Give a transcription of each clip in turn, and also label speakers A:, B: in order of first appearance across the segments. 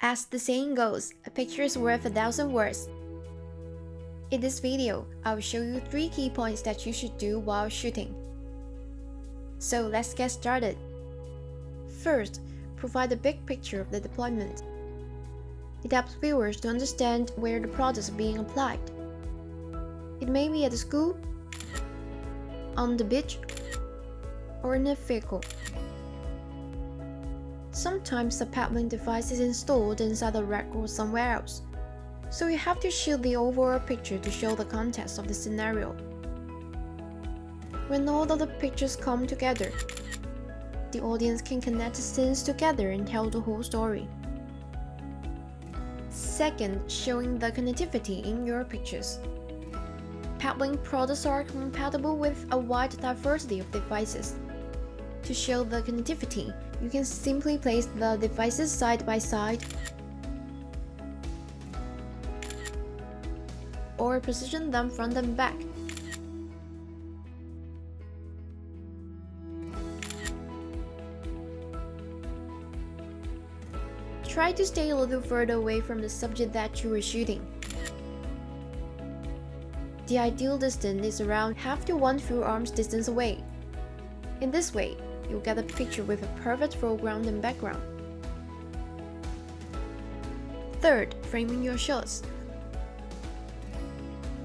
A: As the saying goes, a picture is worth 1,000 words. In this video, I will show you 3 key points that you should do while shooting. So let's get started. First, provide a big picture of the deployment. It helps viewers to understand where the products are being applied. It may be at a school, on the beach, or in a vehicle. Sometimes the Peplink device is installed inside a rack or somewhere else, so you have to shoot the overall picture to show the context of the scenario. When all of the pictures come together, the audience can connect the scenes together and tell the whole story. Second, showing the connectivity in your pictures. Peplink products are compatible with a wide diversity of devices. To show the connectivity, you can simply place the devices side by side or position them front and back. Try to stay a little further away from the subject that you are shooting. The ideal distance is around half to 1 full arm's distance away. In this way, you'll get a picture with a perfect foreground and background. Third, framing your shots.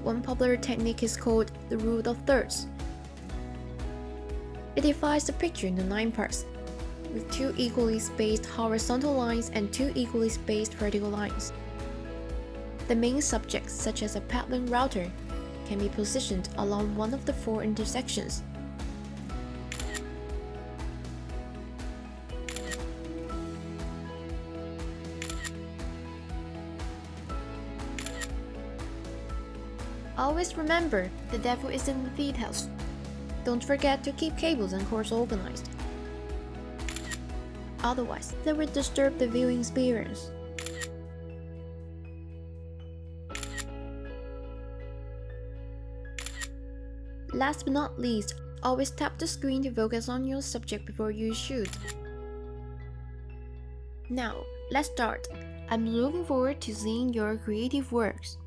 A: One popular technique is called the rule of thirds. It divides the picture into 9 parts, with 2 equally spaced horizontal lines and 2 equally spaced vertical lines. The main subjects, such as a Peplink router, can be positioned along one of the 4 intersections. Always remember, the devil is in the details. Don't forget to keep cables and cords organized. Otherwise, they will disturb the viewing experience. Last but not least, always tap the screen to focus on your subject before you shoot. Now, let's start. I'm looking forward to seeing your creative works.